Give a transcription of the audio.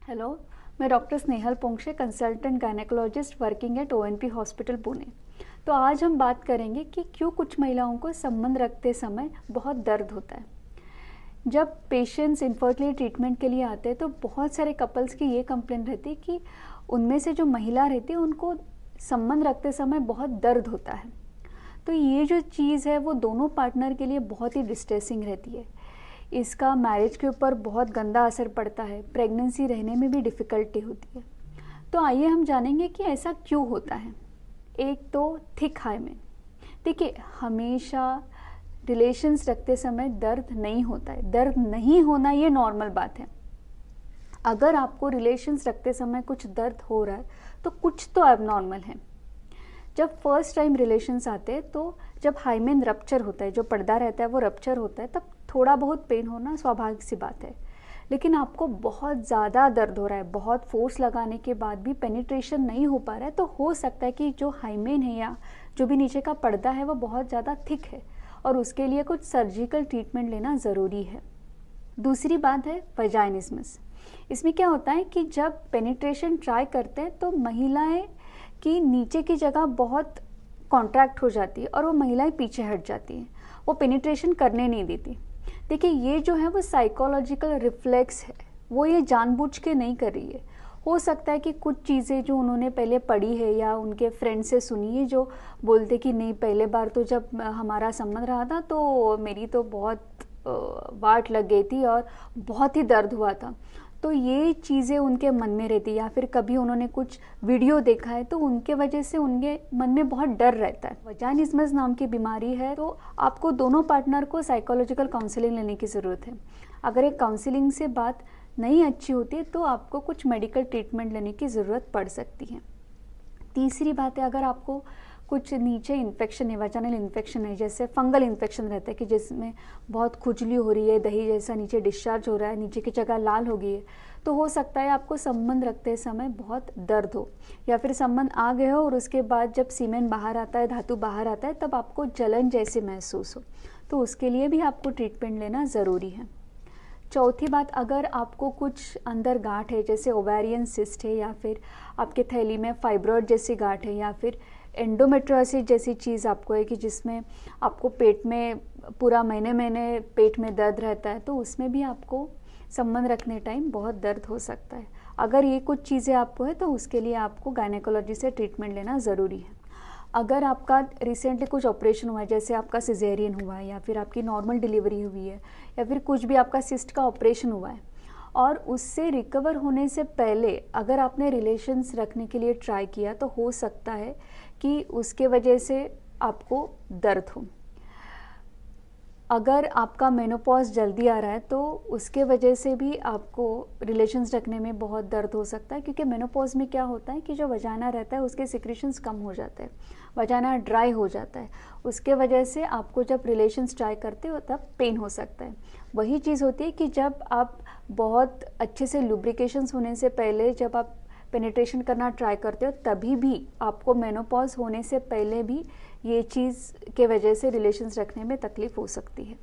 Hello, मैं doctor Snehal Ponkshe, consultant gynaecologist working at ONP hospital Pune. तो आज हम बात करेंगे कि क्यों कुछ महिलाओं को संबंध रखते समय बहुत दर्द होता है। जब पेशेंट्स इनफर्टिलिटी ट्रीटमेंट के लिए आते हैं तो बहुत सारे कपल्स की ये कंप्लेन रहती है कि उनमें से जो महिला रहती है उनको संबंध रखते समय बहुत दर्द होता है। तो ये जो चीज़ है वो दोनों पार्टनर के लिए बहुत ही डिस्ट्रेसिंग रहती है। इसका मैरिज के ऊपर बहुत गंदा असर पड़ता है, प्रेगनेंसी रहने में भी डिफ़िकल्टी होती है। तो आइए हम जानेंगे कि ऐसा क्यों होता है। एक तो थिक हाइमेन। देखिए, हमेशा रिलेशंस रखते समय दर्द नहीं होता है। दर्द नहीं होना ये नॉर्मल बात है। अगर आपको रिलेशंस रखते समय कुछ दर्द हो रहा है तो कुछ तो एबनॉर्मल है। जब फर्स्ट टाइम रिलेशंस आते हैं तो जब हाइमेन रप्चर होता है, जो पर्दा रहता है वो रप्चर होता है, तब थोड़ा बहुत पेन होना स्वाभाविक सी बात है। लेकिन आपको बहुत ज़्यादा दर्द हो रहा है, बहुत फोर्स लगाने के बाद भी पेनिट्रेशन नहीं हो पा रहा है, तो हो सकता है कि जो हाइमेन है या जो भी नीचे का पर्दा है वो बहुत ज़्यादा थिक है और उसके लिए कुछ सर्जिकल ट्रीटमेंट लेना ज़रूरी है। दूसरी बात है वजाइनिज्मस। इसमें क्या होता है कि जब पेनिट्रेशन ट्राई करते हैं तो महिलाएं की नीचे की जगह बहुत कॉन्ट्रैक्ट हो जाती है और वो महिलाएं पीछे हट जाती हैं, वो पेनिट्रेशन करने नहीं देती। देखिए, ये जो है वो साइकोलॉजिकल रिफ्लेक्स है, वो ये जानबूझ के नहीं कर रही है। हो सकता है कि कुछ चीज़ें जो उन्होंने पहले पढ़ी है या उनके फ्रेंड से सुनी है, जो बोलते कि नहीं, पहले बार तो जब हमारा संबंध रहा था तो मेरी तो बहुत वाट लग गई थी और बहुत ही दर्द हुआ था। तो ये चीज़ें उनके मन में रहती है, या फिर कभी उन्होंने कुछ वीडियो देखा है तो उनके वजह से उनके मन में बहुत डर रहता है। वजाइनिज्मस नाम की बीमारी है, तो आपको दोनों पार्टनर को साइकोलॉजिकल काउंसलिंग लेने की ज़रूरत है। अगर एक काउंसलिंग से बात नहीं अच्छी होती है तो आपको कुछ मेडिकल ट्रीटमेंट लेने की ज़रूरत पड़ सकती है। तीसरी बात है, अगर आपको कुछ नीचे इन्फेक्शन है, वजाइनल इन्फेक्शन है, जैसे फंगल इन्फेक्शन रहता है कि जिसमें बहुत खुजली हो रही है, दही जैसा नीचे डिस्चार्ज हो रहा है, नीचे की जगह लाल हो गई है, तो हो सकता है आपको संबंध रखते समय बहुत दर्द हो, या फिर संबंध आ गए हो और उसके बाद जब सीमेन बाहर आता है, धातु बाहर आता है, तब आपको जलन जैसे महसूस हो, तो उसके लिए भी आपको ट्रीटमेंट लेना ज़रूरी है। चौथी बात, अगर आपको कुछ अंदर गांठ है, जैसे ओवेरियन सिस्ट है, या फिर आपके थैली में फाइब्रॉइड जैसी गांठ है, या फिर एंडोमेट्रियोसिस जैसी चीज़ आपको है कि जिसमें आपको पेट में पूरा महीने महीने पेट में दर्द रहता है, तो उसमें भी आपको संबंध रखने टाइम बहुत दर्द हो सकता है। अगर ये कुछ चीज़ें आपको है तो उसके लिए आपको गायनेकोलॉजी से ट्रीटमेंट लेना ज़रूरी है। अगर आपका रिसेंटली कुछ ऑपरेशन हुआ है, जैसे आपका सिजेरियन हुआ है, या फिर आपकी नॉर्मल डिलीवरी हुई है, या फिर कुछ भी आपका सिस्ट का ऑपरेशन हुआ है, और उससे रिकवर होने से पहले अगर आपने रिलेशंस रखने के लिए ट्राई किया, तो हो सकता है कि उसके वजह से आपको दर्द हो। अगर आपका मेनोपॉज जल्दी आ रहा है तो उसके वजह से भी आपको रिलेशंस रखने में बहुत दर्द हो सकता है, क्योंकि मेनोपॉज में क्या होता है कि जो वजाना रहता है उसके सिक्रीशंस कम हो जाते हैं, वजाना ड्राई हो जाता है, उसके वजह से आपको जब रिलेशंस ट्राई करते हो तब पेन हो सकता है। वही चीज़ होती है कि जब आप बहुत अच्छे से लुब्रिकेशंस होने से पहले जब आप पेनिट्रेशन करना ट्राई करते हो, तभी भी आपको मेनोपॉज होने से पहले भी ये चीज़ के वजह से रिलेशंस रखने में तकलीफ़ हो सकती है।